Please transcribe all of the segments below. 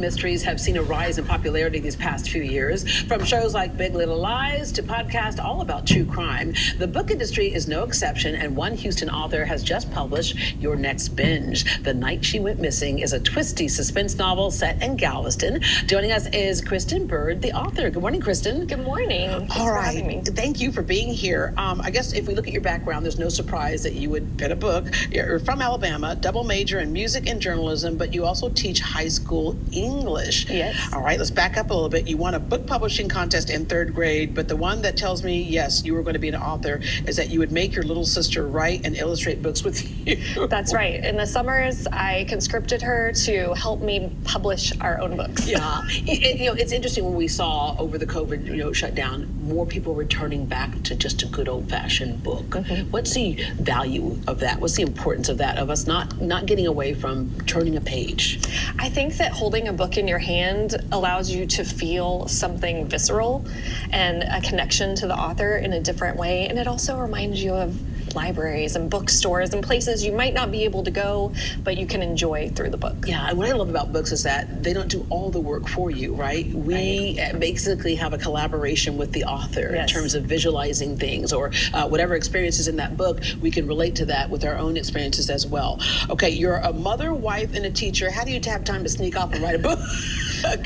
mysteries have seen a rise in popularity these past few years, from shows like Big Little Lies to podcasts all about true crime. The book industry is no exception, and one Houston author has just published Your Next Binge. The Night She Went Missing is a twisty suspense novel set in Galveston. Joining us is Kristen Bird, the author. Good morning, Kristen. Good morning. Thanks for having me. Thank you for being here. I guess if we look at your background, there's no surprise that you would pen a book. You're from Alabama, double major in music and journalism, but you also teach high school English. Yes. All right, let's back up a little bit. You won a book publishing contest in third grade, but the one that tells me, yes, you were going to be an author is that you would make your little sister write and illustrate books with you. That's right. In the summers, I conscripted her to help me publish our own books. Yeah. It's interesting when we saw over the COVID, shutdown, more people returning back to just a good old-fashioned book. Mm-hmm. What's the value of that? What's the importance of that, of us not getting away from turning a page? I think that holding a book in your hand allows you to feel something visceral and a connection to the author in a different way. And it also reminds you of libraries and bookstores and places you might not be able to go, but you can enjoy through the book. Yeah, and what I love about books is that they don't do all the work for you, right? We basically have a collaboration with the author in terms of visualizing things, or whatever experiences in that book, we can relate to that with our own experiences as well. Okay, you're a mother, wife, and a teacher. How do you have time to sneak off and write a book?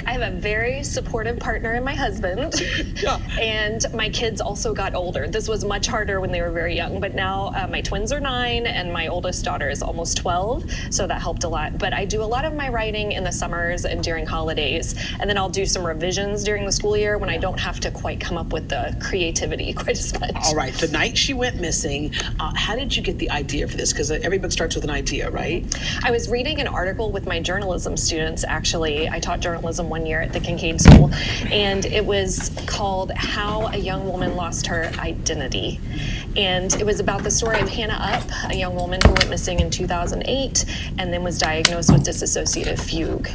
I have a very supportive partner in my husband, and my kids also got older. This was much harder when they were very young, but now my twins are 9 and my oldest daughter is almost 12, so that helped a lot. But I do a lot of my writing in the summers and during holidays, and then I'll do some revisions during the school year when I don't have to quite come up with the creativity quite as much. All right, The Night She Went Missing. How did you get the idea for this? Because every book starts with an idea, right? I was reading an article with my journalism students, actually. I taught journalism 1 year at the Kincaid School, and it was called How a Young Woman Lost Her Identity. And it was about the story of Hannah Up, a young woman who went missing in 2008 and then was diagnosed with dissociative fugue.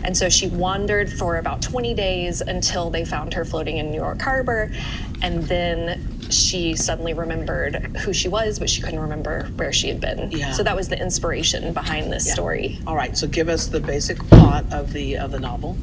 And so she wandered for about 20 days until they found her floating in New York Harbor, and then she suddenly remembered who she was, but she couldn't remember where she had been. Yeah. So that was the inspiration behind this story. All right, so give us the basic plot of the novel.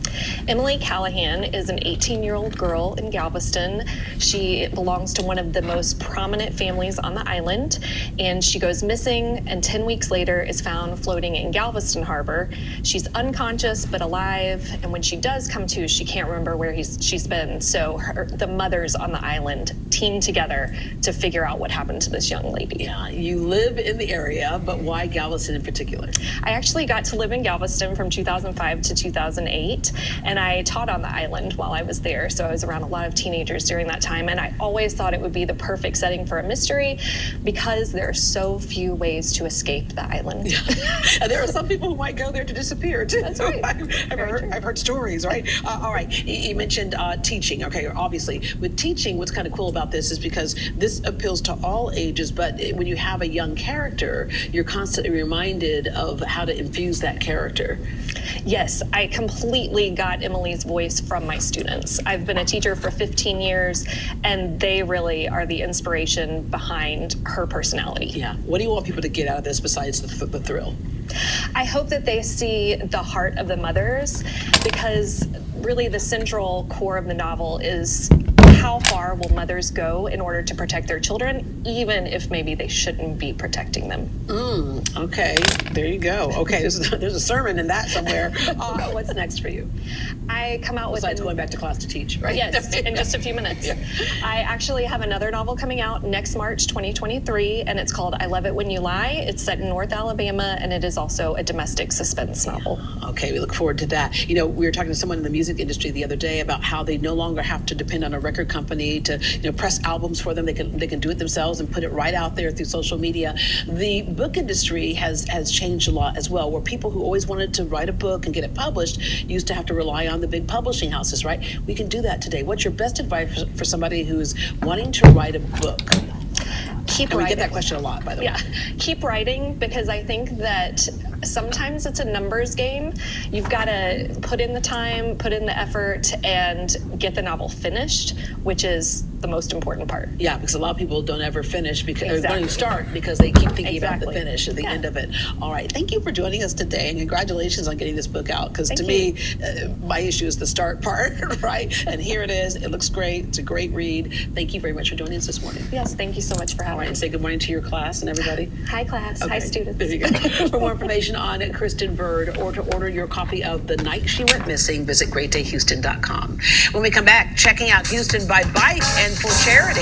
Emily Callahan is an 18-year-old girl in Galveston. She belongs to one of the most prominent families on the island, and she goes missing, and 10 weeks later is found floating in Galveston Harbor. She's unconscious but alive, and when she does come to, she can't remember where she's been. So the mothers on the island team together to figure out what happened to this young lady. Yeah, you live in the area, but why Galveston in particular? I actually got to live in Galveston from 2005 to 2008, and I taught on the island while I was there, so I was around a lot of teenagers during that time, and I always thought it would be the perfect setting for a mystery because there are so few ways to escape the island. And there are some people who might go there to disappear too. That's right. I've heard stories, right? All right, you mentioned teaching. Okay, obviously with teaching, what's kind of cool about this is because this appeals to all ages, but when you have a young character, you're constantly reminded of how to infuse that character. Yes, I completely got Emily's voice from my students. I've been a teacher for 15 years, and they really are the inspiration behind her personality. Yeah. What do you want people to get out of this besides the thrill? I hope that they see the heart of the mothers, because really the central core of the novel is how far will mothers go in order to protect their children, even if maybe they shouldn't be protecting them. Okay, there you go. Okay, there's a sermon in that somewhere. What's next for you? I come out besides going back to class to teach, right? Yes, in just a few minutes. Yeah. I actually have another novel coming out next March 2023, and it's called I Love It When You Lie. It's set in North Alabama, and it is also a domestic suspense novel. Okay, we look forward to that. We were talking to someone in the music industry the other day about how they no longer have to depend on a record company to press albums for them. They can do it themselves and put it right out there through social media. The book industry has changed a lot as well, where people who always wanted to write a book and get it published used to have to rely on the big publishing houses, right? We can do that today. What's your best advice for somebody who's wanting to write a book? Keep and writing. We get that question a lot, by the way. Yeah, keep writing, because I think that sometimes it's a numbers game. You've got to put in the time, put in the effort, and get the novel finished, which is the the most important part. Yeah, because a lot of people don't ever finish because or don't even Exactly. start because they keep thinking about the Exactly. finish at the Yeah. end of it. All right, thank you for joining us today, and congratulations on getting this book out. Because to Thank me, my issue is the start part, right? And here it is. It looks great. It's a great read. Thank you very much for joining us this morning. Yes, thank you so much for All having right, and me. say good morning to your class and everybody. Hi, class. Hi, Okay, students. There you go. For more information on Kristen Bird or to order your copy of The Night She Went Missing, visit greatdayhouston.com. When we come back, checking out Houston by Bike and for charity.